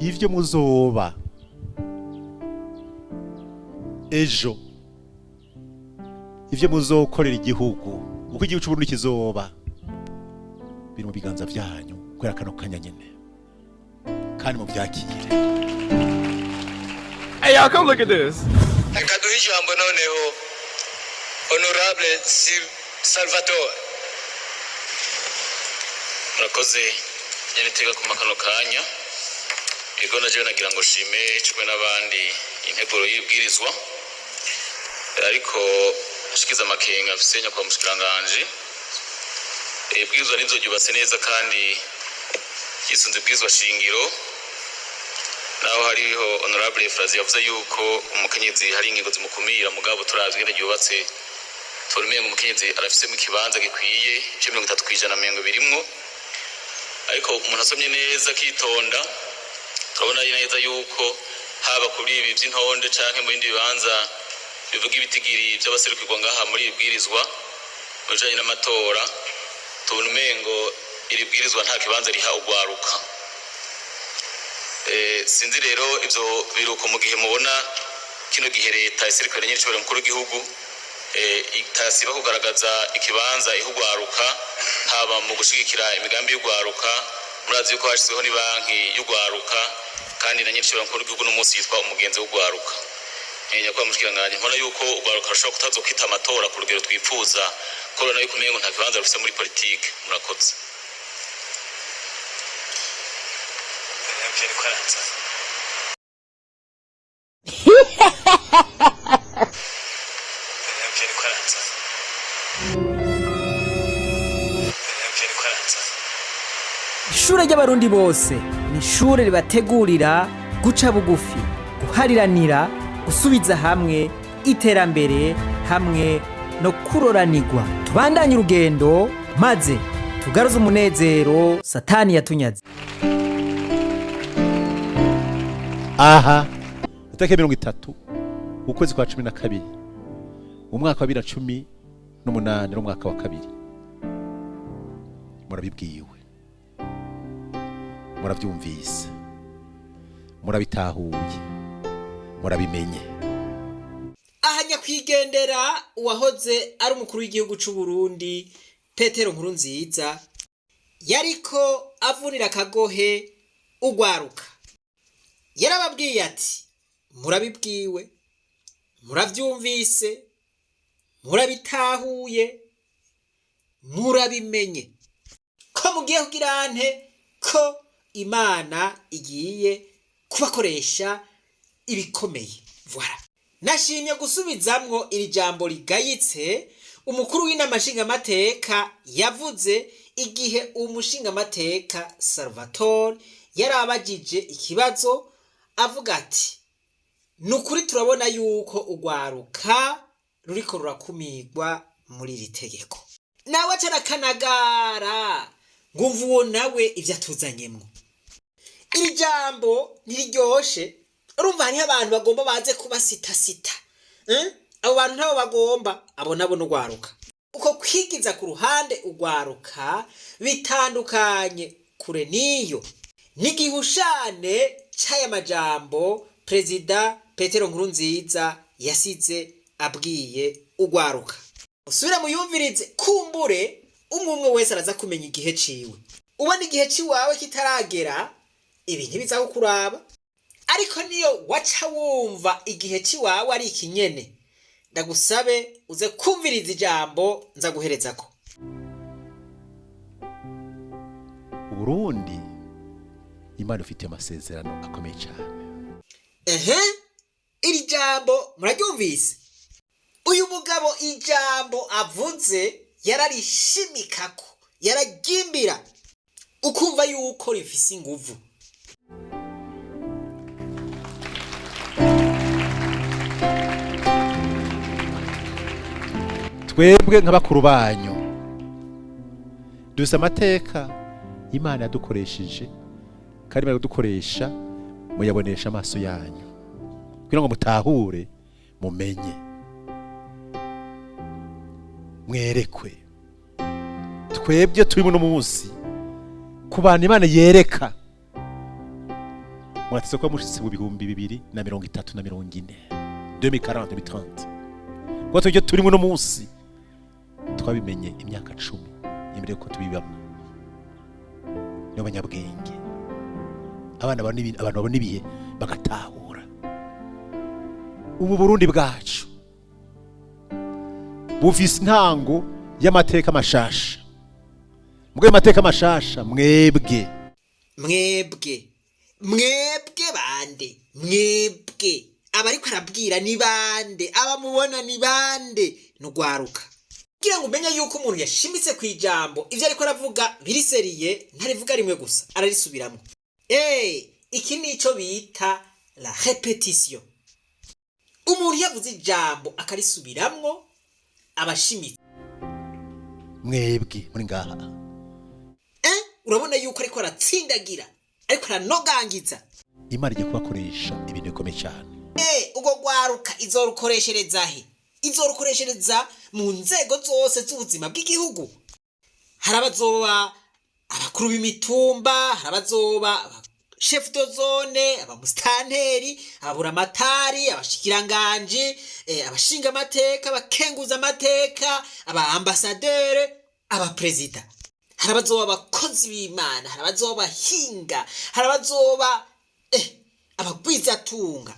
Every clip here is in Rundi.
ivyo muzoba ejo, ivyo muzokorera igihugu, uko igihugu c'Uburundi kizoba biri mu biganza vyanyu kubera kano kanya nyene, kandi mu vyakire. Hey y'all, come look at this. Akaduha ijambo noneho Honorable Salvatore. Murakoze nyenetega ku makano kanya. Ego naje nagira ngo shime cyo n'abandi integuro y'ibwirizwa. Ariko ashikiza amakenga afisenya kwa mushikiranganje. Ibwirizwa nizo ryubatse neza kandi yisunze ibwirizwa shingiro. Naho hariho Honorable Frazi yavuze yuko umukenyezi hari ingingo zimukumira mugabo turazwi ne ryubatse turumenye umukenyezi arafise mu kibanza gikwiye 30% birimwo. Ariko umuntu asomye neza kitonda turabona neza yuko haba kuri ibi by'intonde canke mu bindi bibanza bivuga ibitigiri by'abaserukirwa ngaha muri ibwirizwa bajanye n'amatora tubona umengo iri bwirizwa nta kibanza riha ugwaruka. Sinzi rero ivyo biruko mu gihe mubona kino gihe leta isirikare nyinshi bari mukuru w'igihugu itasiba kugaragaza ikibanza ihugwaruka haba mu gushigikira imigambi y'ugwaruka. Murazi yuko hashizeho ni banki y'ugwaruka kandi na nyinshi bari mukuru w'igihugu n'umunsi yitwa umugenzi w'ugwaruka. Nyenya kwa mushikiranganje mbona yuko ugwaruka rushobora kutazokwita amatora ku rugero twifuza korona yuko umengo nta kibanza rufise muri politike. Murakoze. Ishure ry'abarundi bose ni ishure ribategurira guca bugufi, guhariranira, gusubiza hamwe iterambere hamwe no kuroranirwa. Tubandanye urugendo maze tugaruze umunezero Satani yatunyaze. Aha itariki 30 ukwezi kwa 12 umwaka wa 2018 n'umwaka wa kabiri. Murabibwiwe, murabyumvise, murabitahuye, murabimenye. Aha nyakwigendera uwahoze ari umukuru w'igihugu c'u Burundi Petero Nkurunziza yariko avunira akagohe ugwaruka. Yarababwiye ati murabibwiwe, muravyumvise, murabitahuye, murabimenye ko mugiye kugira ante ko Imana igiye kubakoresha ibikomeye. Voilà. Nashimye gusubizamwo iri jambo rigayitse umukuru w'inamashinga mateka yavuze igihe umushinga mateka Salvatore yarabajije ikibazo avuga ati nukuri turabona yuko ugwaruka ruriko rurakumirwa muri iri tegeko. Nawe carakanagara ngumva uwo nawe ivyo atuzanyemwo. Iri jambo ntiryoshe. Urumva hariho abantu bagomba baze kuba sita. Abo bantu ntabo bagomba abo nabo n'ugwaruka. Uko kwigiza ku ruhande ugwaruka bitandukanye kure niyo nigihushane c'aya majambo Perezida Petero Nkurunziza yasize abwiye ugwaruka. Usubira muyumvirize kumbure umwe wese araza kumenya igihe ciwe. Ubona igihe ciwawe kitaragera ibi ntibiza kukuraba. Ariko niyo waca wumva igihe ciwawe ari ikinyene ndagusabe uze kumviriza ijambo nza guherezako. Uburundi Imana ufite amasezerano akomeye cyane. Iri jambo muraryumvise. Uyu mugabo ijambo avuze yararishimikako, yaragimbira ukumva yuko rifise inguvu. Twebwe nk'abakuru banyu dufise amateka Imana yadukoresheje kandi baradukoresha muyabonesha amaso yanyu kugira ngo mutahure mumenye mwerekwe. Twebwe turi mu munsi ku bantu Imana yereka muratse ko mushitse mu bihumbi 2030 na 40 2040 2030 kwa tujye turimo no munsi twabimenye imyaka 10 imbere ko tubibamo n'abanyabwenge abantu babona ibihe bagatahura ubu Burundi bwacu bufise intango y'amateka mashasha mugwe amateka mashasha mwebwe bande mwebwe abariko arabwira ni bande abamubona ni bande nugwaruka kugira ngo umenye yuko umuntu yashimitse kwijambo ivyo ariko aravuga biriseriye ntarivuga rimwe gusa ararisubiramo iki nico bita la répétition umuntu yavuze ijambo akarisubiramwo abashimitse mwebwe muri ngaha urabona yuko ariko aratsindagira ariko aranogangiza Imana igiye kubakoresha ibintu bikomeye cyane ubwo gwaruka izorukoreshereza he izorukoreshereza mu nzego zose z'ubuzima bw'igihugu harabazoba abakuru b'imitumba harabazoba chef de zone abamustanteri aburamatari abashikiranganje abashinga amateka abakenguza amateka aba ambassadeur aba president harabazoba abakozi b'Imana harabazoba abahinga harabazoba abagwiza tunga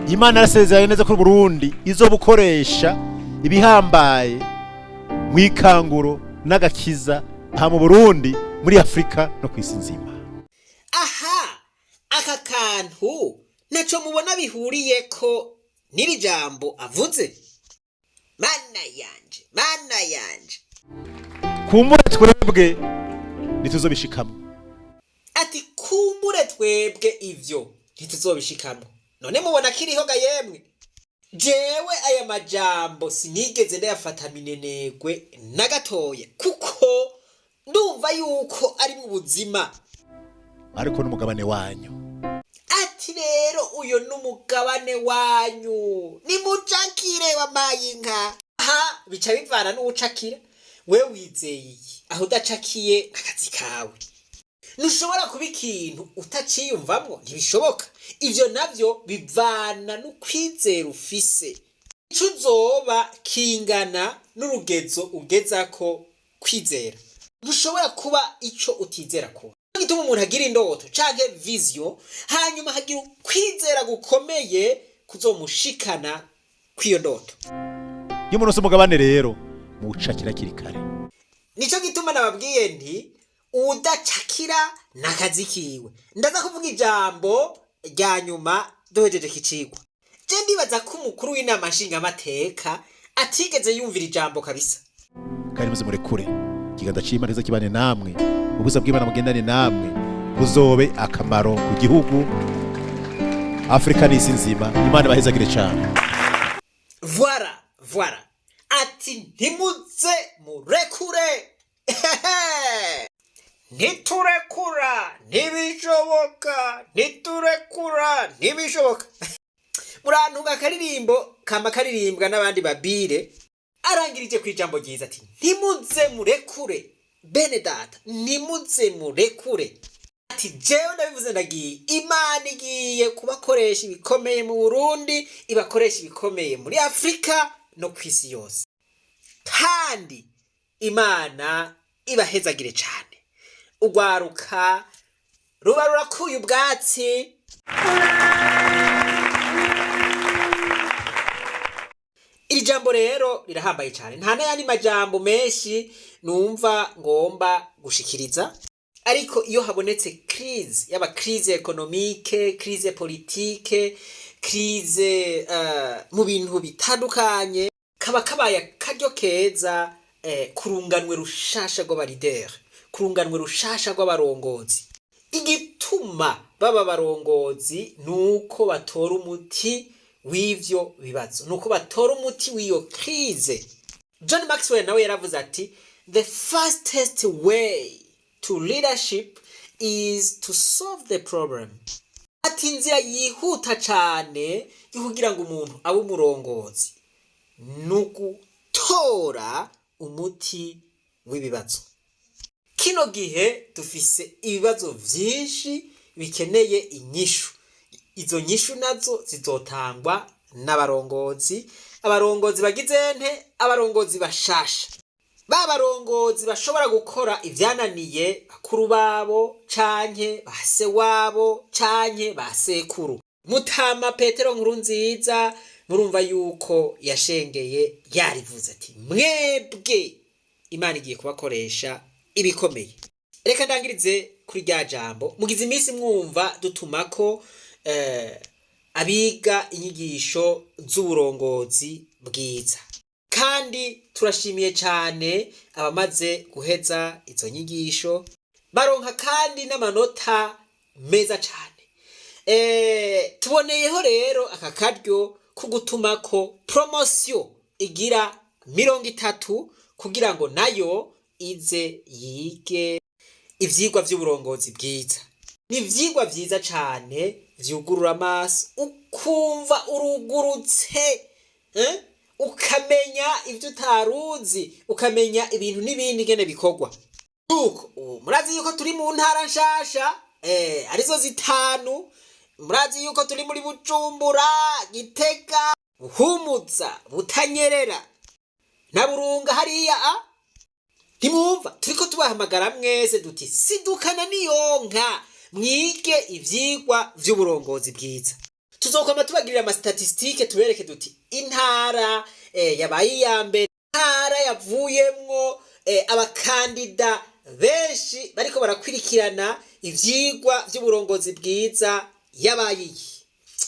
Imana arasezeranye neza ko Burundi izobukoresha ibihambaye mwikanguro n'agakiza aha mu Burundi muri Afrika no kwisi nzima aha aka kantu naco mubona bihuriye ko niri jambo avuze mana yanje kumbure twebwe nituzobishikamo ati kumbure twebwe ivyo ntituzobishikamo none mubona kiriho ga yemwe jewe aya majambo sinigeze ndayafata minenegwe na gatoya kuko ndumva yuko ari mu buzima ariko n'umugabane wanyu ati rero uyo n'umugabane wanyu ni mucakire wa mayinka aha bica bivana n'ucakira we wizeye aho udacakiye akazi kawe nushobora kuba ikintu utaciyumvamwo ntibishoboka ivyo navyo bivana n'ukwizera ufise ico uzoba kingana n'urugezo ugezako kwizera ntushobora kuba ico utizera ko gituma umuntu agira indoto canke vision hanyuma hagira kwizera gukomeye kuzomushikana kwiyo ndoto iyo umuntu umugabane rero mucakira kirikare nico gituma nababwiye nti udacakira nakazi kiwe ndaza kuvuga ijambo rya nyuma dohejeje kicigwa je ndibaza ko umukuru w'inama nshinga amateka atigeze yumvira ijambo kabisa kandi muze murekure kiganda cimariza kibane namwe ubuza bw'Imana mugendane namwe buzobe akamaro ku gihugu Afrika n'isi nzima Imana bahezagire cyane voilà ati ntimuze murekure ntiturekura ntibishoboka murantunga akaririmbo kama karirimbwa n'abandi babire arangirije ku ijambo ryiza ati ntimuze murekure bene data ntimuze murekure ati jewe ndabivuze ndagiye Imana igiye kubakoresha ibikomeye mu Burundi ibakoresha ibikomeye muri Afrika no kwisi yose kandi Imana ibahezagire cyane ugwaruka ruba rurakuye ubwatsi iri jambo rero rirahambaye cyane nta n'ayandi majambo menshi numva ngomba gushikiriza ariko iyo habonetse crise yaba crise economique crise politique crise mu bintu bitandukanye kaba kabaye akaryo keza kurunganwe rushasha rw'abarideri kurunganwe rushasha rw'abarongozi igituma baba barongozi nuko batora umuti w'ivyo bibazo nuko batora umuti w'iyo crise John Maxwell nawe yaravuze ati the fastest way to leadership is to solve the problem ati inzira yihuta cane yo kugira ngo umuntu abe umurongozi nugutora umuti w'ibibazo kino gihe dufise ibibazo vyinshi bikeneye inyishu izo nyishu nazo zizotangwa n'abarongozi, abarongozi bagize nte, abarongozi bashasha, ba barongozi bashobora gukora ivyananiye bakuru babo canke base wabo canke basekuru. Mutama Petero Nkurunziza murumva yuko yashengeye yarivuze ati mwebwe Imana igiye kubakoresha ibikomeye. Reka ndangirize kuri rya jambo. Mugize iminsi mwumva dutumako abiga inyigisho z'uburongozi bwiza, kandi turashimiye cyane abamaze guheza izo nyigisho baronka kandi n'amanota meza cyane. Tuboneyeho rero aka karyo ko gutumako promotion igira 30 kugira ngo nayo ize yige ivyigwa vy'uburongozi bwiza. Ni ivyigwa vyiza cyane vyugurura amaso, ukumva urugurutse, ukamenya ivyo utaruzi, ukamenya ibintu n'ibindi ngene bikorwa. Murazi yuko turi mu ntara nshasha arizo zitanu. Murazi yuko turi muri Bujumbura, Gitega, Buhumuza, Butanyerera na Burunga hariya. Ntimwumva turiko tubahamagara mwese duti sidukana niyonka mwige ivyigwa vy'uburongozi bwiza. Tuzokoma tubagirira ama statistike tubereke duti intara yabaye iya mbere, intara yavuyemwo abakandida benshi bariko barakwirikirana ivyigwa vy'uburongozi bwiza yabaye iki.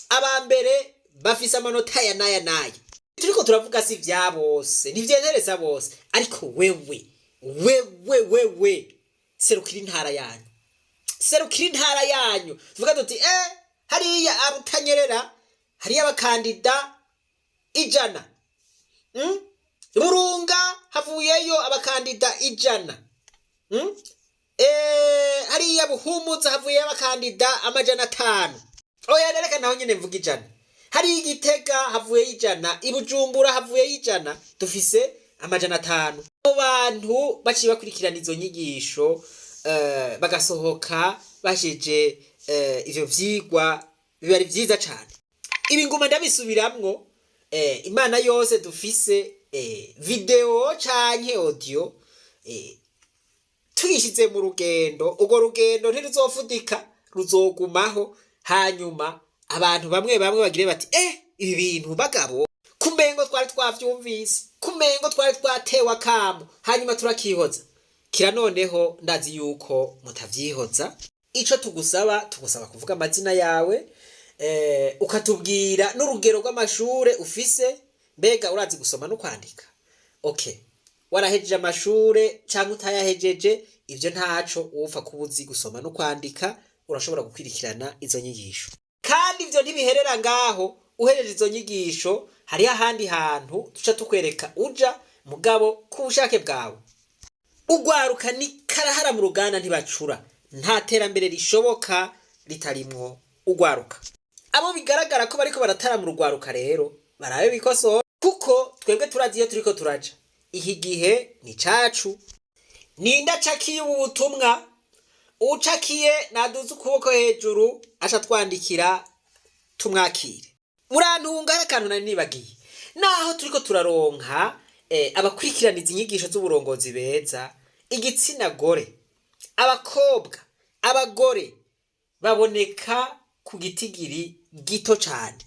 Abambere bafise amanota ya naya. Turiko turavuga si vya bose, ntivyendereza bose, ariko wewe serukira intara yanyu. Serukira intara yanyu. Tuvuga duti hariya Butanyerera hariya abakandida 100. Burunga havuyeyo abakandida 100. Hariya Buhumuza havuyeyo abakandida 500. Oya reka naho nyene mvuga 100. Hari Igitega havuyeyo 100, Ibujumbura havuyeyo 100, dufise 500. Abantu baciye bakurikirana izo nyigisho bagasohoka basheje ivyo vyigwa biba ari vyiza cyane. Ibi nguma ndabisubiramwo, Imana yose dufise video canke audio tugishize mu rugendo. Ugo rugendo ntiruzofudika, ruzogumaho. Hanyuma abantu bamwe bagire bati ibi bintu bagabo kumengo twari twavyumvise, kumengo twari twatewe akamo, hanyuma turakihoza. Kira noneho ndazi yuko mutavyihoza. Ico tugusaba kuvuga amazina yawe, ukatubwira n'urugero rw'amashure ufise. Mbega urazi gusoma no kwandika? Okay, warahejeje amashure canke utayahejeje, ivyo ntaco. Upfa kubuzi gusoma no kwandika urashobora gukwirikirana izo nyigisho. Kandi ivyo ntibiherera ngaho. Uhereje izo nyigisho hari ahandi hantu tuca tukwereka uja mugabo kubushake bwawe. Ugwaruka ni karahara mu ruganda ntibacura. Nta terambere rishoboka ritarimwo ugwaruka. Abo bigaragara ko bariko baratara mu rugwaruka rero barabe bikosora, kuko twebwe turazi iyo turiko turaja. Iki gihe ni cacu. Ninda cakiye ubutumwa, ucakiye naduze ukuboko hejuru aca twandikira tumwakire. Murantunga akantu nari nibagiye. Naho turiko turaronka abakurikirana izi nyigisho z'uburongozi beza, igitsina gore, abakobwa, abagore baboneka ku gitigiri gito cyane.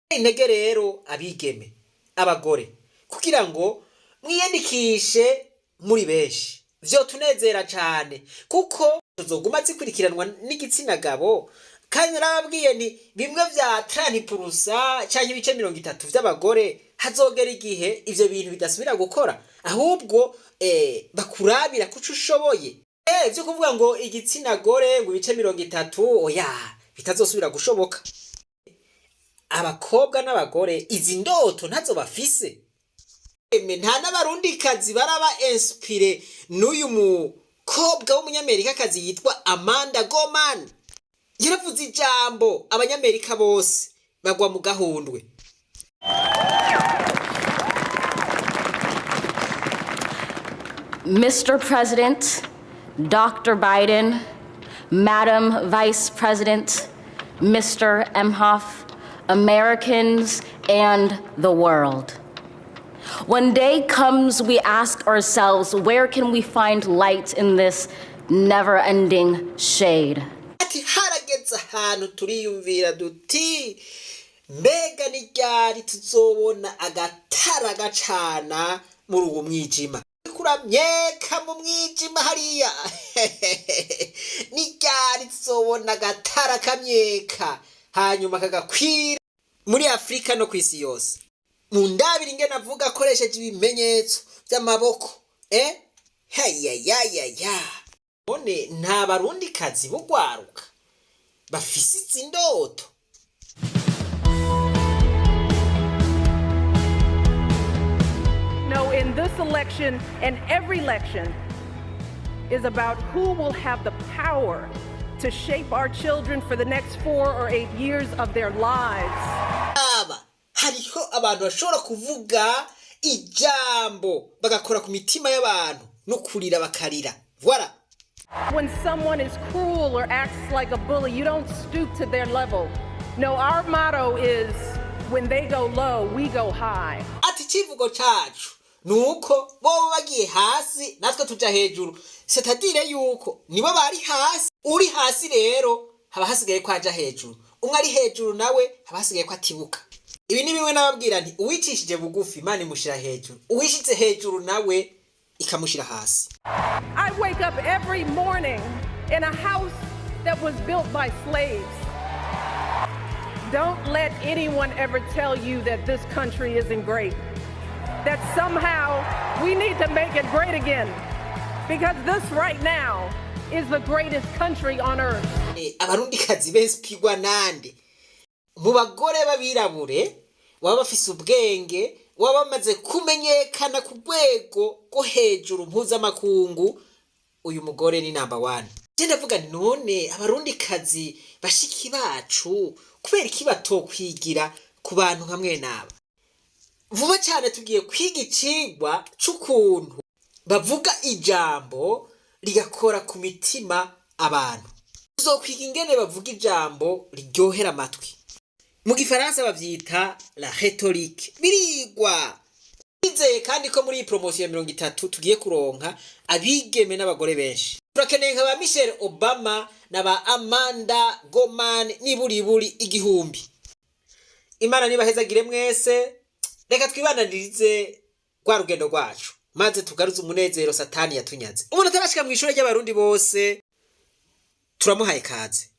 Intege rero abigeme, abagore, kugira ngo mwiyandikishe muri benshi. Vyo tunezera cyane kuko tuzoguma zikurikiranwa n'igitsina gabo. Kandi narababwiye ni bimwe vya 30% cyangwa ibice 30 vy'abagore hazogera igihe ivyo bintu bidasubira gukora, ahubwo bakurabira kuco ushoboye. Vyo kuvuga ngo igitsina gore ngo ibice 30, oya bitazosubira gushoboka. Abakobwa n'abagore izi ndoto ntazo bafise. Nta n'abarundi kazi baraba inspire n'uyu mukobwa w'umunyamerika kazi yitwa Amanda Gorman. Yaravuze ijambo abanyamerika bose bagwa mu gahundwe. Mr. President, Dr. Biden, Madam Vice President, Mr. Emhoff, Americans, and the world. When day comes, we ask ourselves, where can we find light in this never-ending shade? Ati harageze ahantu turiyumvira duti mbega ni ryari tuzobona agatara gacana muri uwo mwijima kuramyeka mu mwijima hariya ni ryari tuzobona agatara kamyeka hanyuma kagakwira muri Afrika no kwisi yose mu ndabiri ingene avuga akoresheje ibimenyetso by'amaboko ya none nta barundi kazi bugwaruka bafise izi ndoto. No, in this election and every election is about who will have the power to shape our children for the next 4 or 8 years of their lives. Hariho abantu bashobora kuvuga ijambo bagakora ku mitima y'abantu no kurira bakarira. Voilà. When someone is cruel or acts like a bully, you don't stoop to their level. No, our motto is when they go low, we go high. Ati kivugo cacu nuko bo bagiye hasi natwe tuja hejuru. C'est-à-dire yuko nibo bari hasi, uri hasi rero haba hasigaye kwaja hejuru. Umwe ari hejuru nawe haba hasigaye ko atibuka. Ibi ni bimwe nababwira nti uwicishije bugufi Imana imushira hejuru, uwishitse hejuru nawe ikamushira hasi. I wake up every morning in a house that was built by slaves. Don't let anyone ever tell you that this country isn't great. That somehow we need to make it great again. Because this right now is the greatest country on earth. Abarundi kazi bespigwa nande. Mu bagore babirabure baba bafise ubwenge waba bamaze kumenyekana ku rwego rwo hejuru mpuzamakungu, uyu mugore ni number 1. Genda vuga none abarundi kazi bashiki bacu kubera iki batokwigira ku bantu nkamwe naba. Vuba cyane tugiye kwiga icigwa c'ukuntu bavuga ijambo rigakora ku mitima abantu. Tuzokwiga ingene bavuga ijambo riryohera amatwi. Mu gifaransa bavyita la rhétorique. Birigwa. Bizeye kandi ko muri promotion ya 30 tugiye kuronka abigeme n'abagore benshi. Turakeneye nka ba Michelle Obama na ba Amanda Gorman niburiburi igihumbi. Imana nibahezagire mwese. Reka twibananirize kwa rugendo rwacu maze tugaruze umunezero satani yatunyaze. Umuntu atabashika mu ishuri ry'abarundi bose turamuhaye kaze.